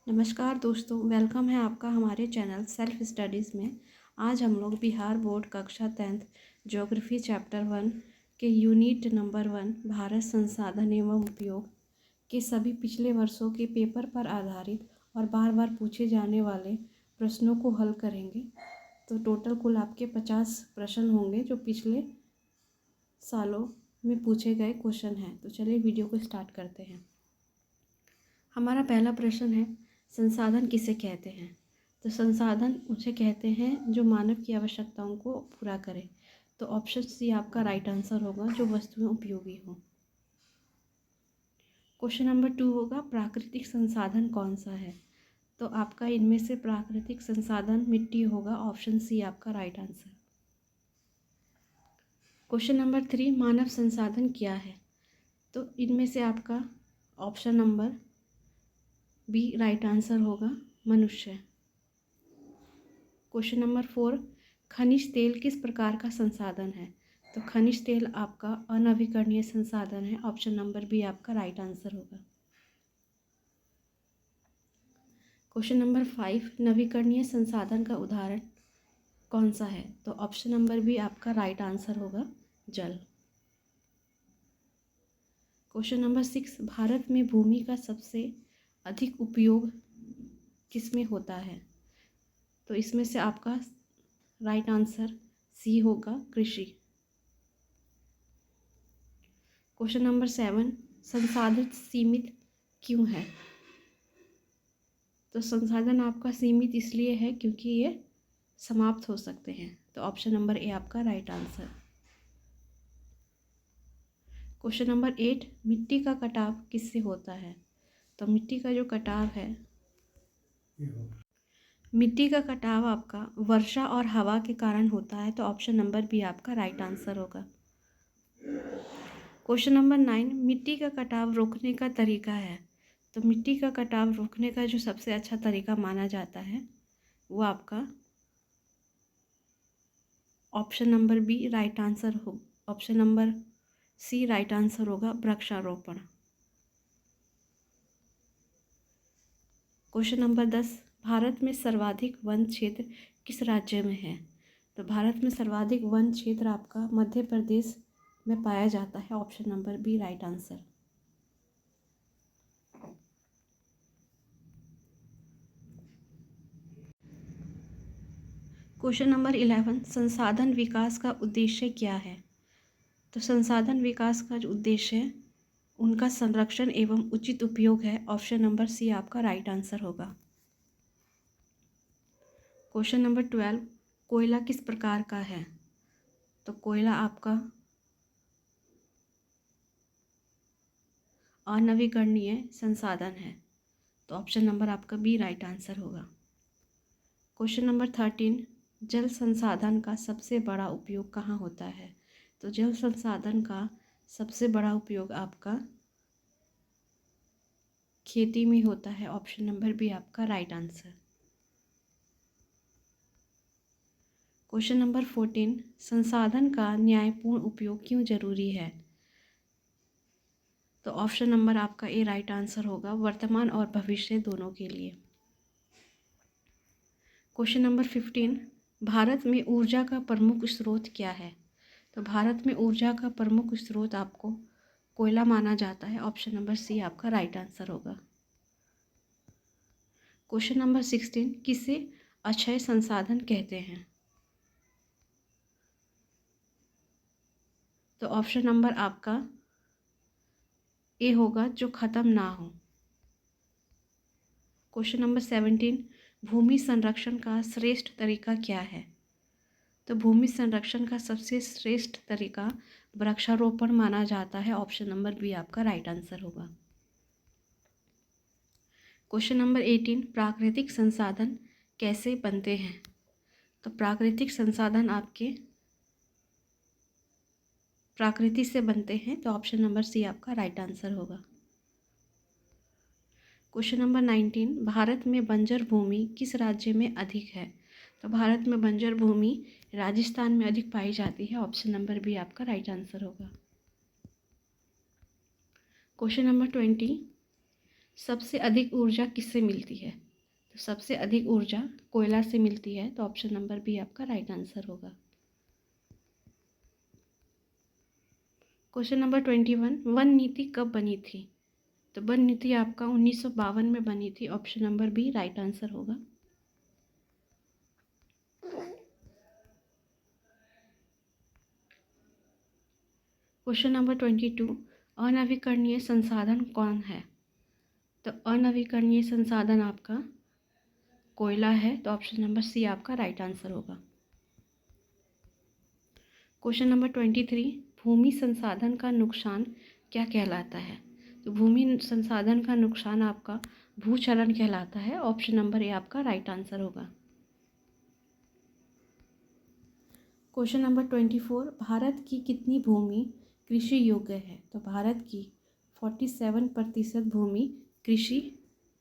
नमस्कार दोस्तों, वेलकम है आपका हमारे चैनल सेल्फ स्टडीज़ में। आज हम लोग बिहार बोर्ड कक्षा 10th ज्योग्राफी चैप्टर 1 के यूनिट नंबर 1 भारत संसाधन एवं उपयोग के सभी पिछले वर्षों के पेपर पर आधारित और बार बार पूछे जाने वाले प्रश्नों को हल करेंगे। तो टोटल कुल आपके 50 प्रश्न होंगे जो पिछले सालों में पूछे गए क्वेश्चन हैं। तो चलिए वीडियो को स्टार्ट करते हैं। हमारा पहला प्रश्न है, संसाधन किसे कहते हैं? तो संसाधन उसे कहते हैं जो मानव की आवश्यकताओं को पूरा करे। तो ऑप्शन सी आपका राइट आंसर होगा, जो वस्तुएं उपयोगी हों। क्वेश्चन नंबर 2 होगा, प्राकृतिक संसाधन कौन सा है? तो आपका इनमें से प्राकृतिक संसाधन मिट्टी होगा। ऑप्शन सी आपका राइट आंसर। क्वेश्चन नंबर 3, मानव संसाधन क्या है? तो इनमें से आपका option number B right answer होगा, मनुष्य। क्वेश्चन नंबर 4, खनिज तेल किस प्रकार का संसाधन है? तो खनिज तेल आपका अनवीकरणीय संसाधन है। ऑप्शन नंबर बी आपका राइट आंसर होगा। क्वेश्चन नंबर 5, नवीकरणीय संसाधन का उदाहरण कौन सा है? तो ऑप्शन नंबर बी आपका राइट आंसर होगा, जल। क्वेश्चन नंबर 6, भारत में भूमि का सबसे अधिक उपयोग किसमें होता है? तो इसमें से आपका राइट आंसर सी होगा, कृषि। क्वेश्चन नंबर 7, संसाधित सीमित क्यों है? तो संसाधन आपका सीमित इसलिए है क्योंकि ये समाप्त हो सकते हैं। तो ऑप्शन नंबर ए आपका राइट आंसर। क्वेश्चन नंबर 8, मिट्टी का कटाव किससे होता है? तो मिट्टी का जो कटाव है, मिट्टी का कटाव आपका वर्षा और हवा के कारण होता है। तो ऑप्शन नंबर बी आपका राइट आंसर होगा। क्वेश्चन नंबर 9, मिट्टी का कटाव रोकने का तरीका है। तो मिट्टी का कटाव रोकने का जो सबसे अच्छा तरीका माना जाता है वो आपका option number B right answer हो, option number C right answer होगा, वृक्षारोपण। क्वेश्चन नंबर 10, भारत में सर्वाधिक वन क्षेत्र किस राज्य में है? तो भारत में सर्वाधिक वन क्षेत्र आपका मध्य प्रदेश में पाया जाता है। Option number B right answer. Question number 11, संसाधन विकास का उद्देश्य क्या है? तो संसाधन विकास का जो उद्देश्य है उनका संरक्षण एवं उचित उपयोग है। ऑप्शन नंबर सी आपका राइट आंसर होगा। क्वेश्चन नंबर 12, कोयला किस प्रकार का है? तो कोयला आपका अनवीकरणीय संसाधन है। तो ऑप्शन नंबर आपका बी राइट आंसर होगा। क्वेश्चन नंबर 13, जल संसाधन का सबसे बड़ा उपयोग कहाँ होता है? तो जल संसाधन का सबसे बड़ा उपयोग आपका खेती में होता है। ऑप्शन नंबर बी आपका राइट आंसर। क्वेश्चन नंबर 14, संसाधन का न्यायपूर्ण उपयोग क्यों जरूरी है? तो ऑप्शन नंबर आपका ए राइट आंसर होगा, वर्तमान और भविष्य दोनों के लिए। क्वेश्चन नंबर 15, भारत में ऊर्जा का प्रमुख स्रोत क्या है? तो भारत में ऊर्जा का प्रमुख स्रोत आपको कोयला माना जाता है। ऑप्शन नंबर सी आपका राइट आंसर होगा। क्वेश्चन नंबर 16, किसे अक्षय संसाधन कहते हैं? तो ऑप्शन नंबर आपका ए होगा, जो खत्म ना हो। क्वेश्चन नंबर 17, भूमि संरक्षण का श्रेष्ठ तरीका क्या है? तो भूमि संरक्षण का सबसे श्रेष्ठ तरीका वृक्षारोपण माना जाता है। ऑप्शन नंबर बी आपका राइट आंसर होगा। क्वेश्चन नंबर 18, प्राकृतिक संसाधन कैसे बनते हैं? तो प्राकृतिक संसाधन आपके प्रकृति से बनते हैं। तो ऑप्शन नंबर सी आपका राइट आंसर होगा। क्वेश्चन नंबर 19, भारत में बंजर भूमि किस राज्य में अधिक है? तो भारत में बंजर भूमि राजस्थान में अधिक पाई जाती है। ऑप्शन नंबर बी आपका राइट आंसर होगा। क्वेश्चन नंबर 20, सबसे अधिक ऊर्जा किससे मिलती है? तो सबसे अधिक ऊर्जा कोयला से मिलती है, तो ऑप्शन नंबर बी आपका राइट आंसर होगा। क्वेश्चन नंबर 21, वन नीति कब बनी थी? तो वन नीति आपका 1952 में बनी थी, option number B right answer होगा। क्वेश्चन नंबर 22, अनवीकरणीय संसाधन कौन है? तो अनवीकरणीय संसाधन आपका कोयला है, तो ऑप्शन नंबर सी आपका राइट आंसर होगा। क्वेश्चन नंबर 23, भूमि संसाधन का नुकसान क्या कहलाता है? तो भूमि संसाधन का नुकसान आपका भूचलन कहलाता है, ऑप्शन नंबर ए आपका राइट आंसर होगा। क्वेश्चन नंबर 24, भारत की कितनी भूमि कृषि योग्य है? तो भारत की 47% भूमि कृषि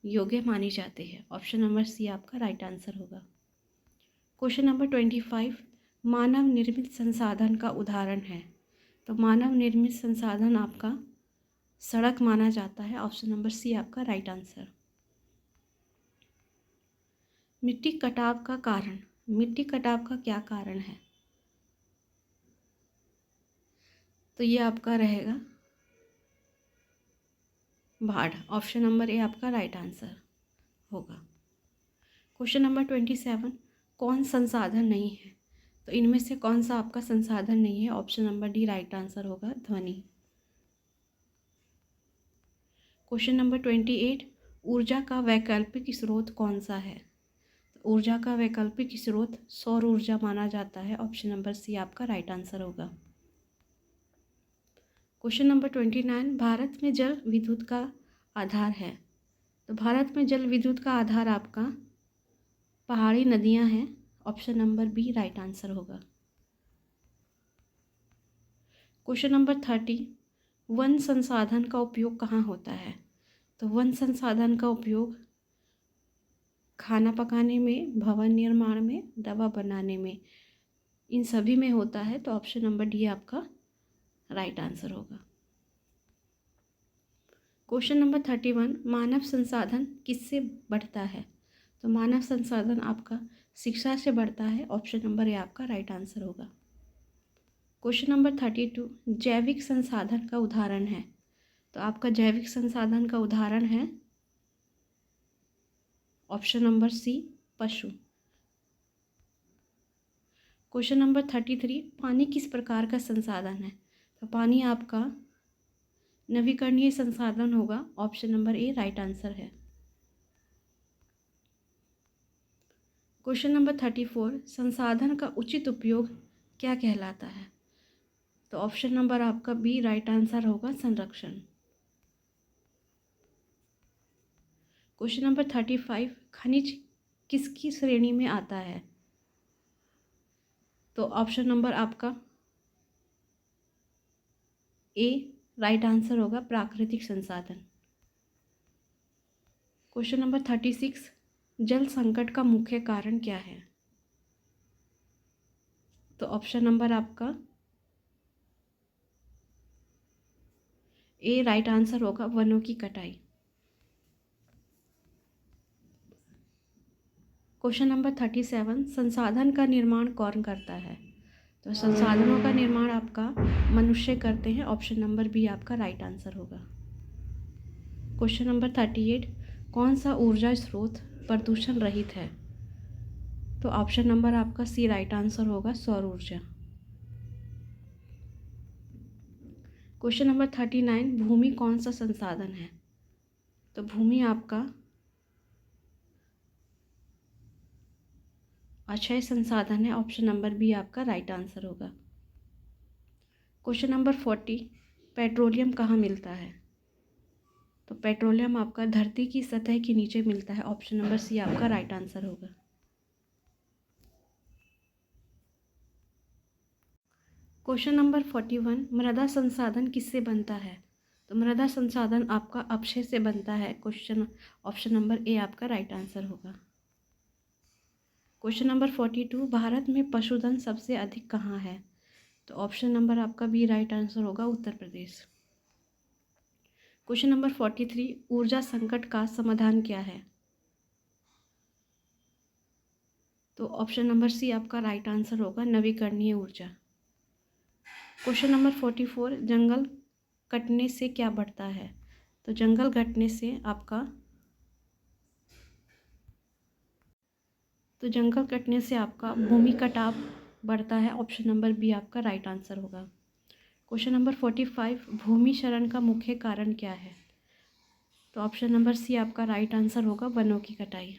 योग्य मानी जाती है, ऑप्शन नंबर सी आपका राइट आंसर होगा। क्वेश्चन नंबर 25, मानव निर्मित संसाधन का उदाहरण है? तो मानव निर्मित संसाधन आपका सड़क माना जाता है, ऑप्शन नंबर सी आपका राइट आंसर। मिट्टी कटाव का कारण, मिट्टी कटाव का क्या कारण है? तो ये आपका रहेगा बाढ़, ऑप्शन नंबर ए आपका राइट आंसर होगा। क्वेश्चन नंबर 27, कौन संसाधन नहीं है? तो इनमें से कौन सा आपका संसाधन नहीं है? Option number D right answer होगा, ध्वनि। क्वेश्चन नंबर 28, ऊर्जा का वैकल्पिक स्रोत कौन सा है? तो ऊर्जा का वैकल्पिक स्रोत सौर ऊर्जा माना जाता है, ऑप्शन नंबर सी आपका राइट आंसर होगा। क्वेश्चन नंबर 29, भारत में जल विद्युत का आधार है? तो भारत में जल विद्युत का आधार आपका पहाड़ी नदियां हैं, option number B right answer होगा। क्वेश्चन नंबर 30, वन संसाधन का उपयोग कहाँ होता है? तो वन संसाधन का उपयोग खाना पकाने में, भवन निर्माण में, दवा बनाने में, इन सभी में होता है, तो ऑप्शन नंबर डी आपका राइट आंसर होगा। क्वेश्चन नंबर 31, मानव संसाधन किससे बढ़ता है? तो मानव संसाधन आपका शिक्षा से बढ़ता है, ऑप्शन नंबर ए आपका राइट आंसर होगा। क्वेश्चन नंबर 32, जैविक संसाधन का उदाहरण है? तो आपका जैविक संसाधन का उदाहरण है ऑप्शन नंबर सी पशु। क्वेश्चन नंबर 33, पानी किस प्रकार का संसाधन है? तो पानी आपका नवीकरणीय संसाधन होगा, option number A right answer है। क्वेश्चन नंबर 34, संसाधन का उचित उपयोग क्या कहलाता है? तो ऑप्शन नंबर आपका बी राइट आंसर होगा, संरक्षण। क्वेश्चन नंबर 35, खनिज किसकी श्रेणी में आता है? तो ऑप्शन नंबर आपका ए राइट आंसर होगा, प्राकृतिक संसाधन। क्वेश्चन नंबर 36, जल संकट का मुख्य कारण क्या है? तो ऑप्शन नंबर आपका ए राइट आंसर होगा, वनों की कटाई। क्वेश्चन नंबर 37, संसाधन का निर्माण कौन करता है? तो संसाधनों का निर्माण आपका मनुष्य करते हैं, ऑप्शन नंबर बी आपका राइट आंसर होगा। क्वेश्चन नंबर 38, कौन सा ऊर्जा स्रोत प्रदूषण रहित है? तो ऑप्शन नंबर आपका सी राइट आंसर होगा, सौर ऊर्जा। क्वेश्चन नंबर 39, भूमि कौन सा संसाधन है? तो भूमि आपका अक्षय संसाधन है, ऑप्शन नंबर बी आपका राइट आंसर होगा। क्वेश्चन नंबर 40, पेट्रोलियम कहाँ मिलता है? तो पेट्रोलियम आपका धरती की सतह के नीचे मिलता है, ऑप्शन नंबर सी आपका राइट आंसर होगा। क्वेश्चन नंबर 41, मृदा संसाधन किससे बनता है? तो मृदा संसाधन आपका अपक्षय से बनता है, क्वेश्चन ऑप्शन नंबर ए आपका राइट आंसर होगा। क्वेश्चन नंबर 42, भारत में पशुधन सबसे अधिक कहाँ है? तो ऑप्शन नंबर आपका बी राइट आंसर होगा, उत्तर प्रदेश। क्वेश्चन नंबर 43, ऊर्जा संकट का समाधान क्या है? तो ऑप्शन नंबर सी आपका राइट आंसर होगा, नवीकरणीय ऊर्जा। क्वेश्चन नंबर 44, जंगल कटने से क्या बढ़ता है? तो जंगल कटने से आपका भूमि कटाव बढ़ता है। ऑप्शन नंबर बी आपका राइट आंसर होगा। क्वेश्चन नंबर 45, भूमि क्षरण का मुख्य कारण क्या है? तो ऑप्शन नंबर सी आपका राइट आंसर होगा, वनों की कटाई।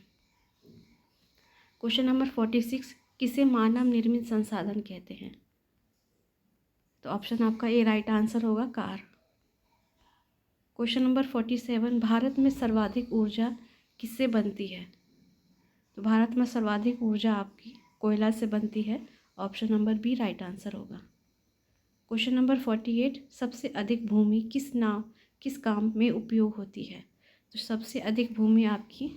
क्वेश्चन नंबर 46, किसे मानव निर्मित संसाधन कहते हैं? तो ऑप्शन आपका ए राइट आंसर होगा, कार। क्वेश्चन नंबर 47, भारत में सर्वाधिक ऊर्जा किससे बनती है? तो भारत में सर्वाधिक ऊर्जा आपकी कोयला से बनती है। Option number B right answer होगा। क्वेश्चन नंबर 48, सबसे अधिक भूमि किस काम में उपयोग होती है? तो सबसे अधिक भूमि आपकी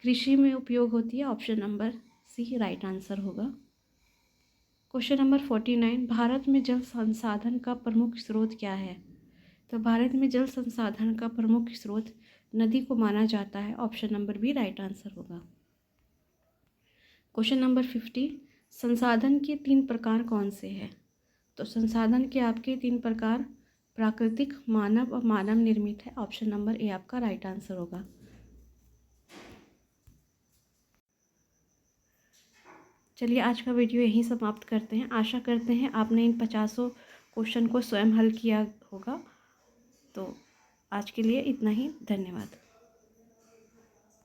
कृषि में उपयोग होती है। Option number C right answer होगा। क्वेश्चन नंबर 49, भारत में जल संसाधन का प्रमुख स्रोत क्या है? तो भारत में जल संसाधन का प्रमुख स्रोत नदी को माना जाता है। Option number B right answer होगा। क्वेश्चन नंबर 50, संसाधन के 3 प्रकार कौन से हैं? तो संसाधन के आपके 3 प्रकार प्राकृतिक, मानव और मानव निर्मित है। ऑप्शन नंबर ए आपका राइट आंसर होगा। चलिए आज का वीडियो यहीं समाप्त करते हैं। आशा करते हैं आपने इन 50 क्वेश्चन को स्वयं हल किया होगा। तो आज के लिए इतना ही, धन्यवाद।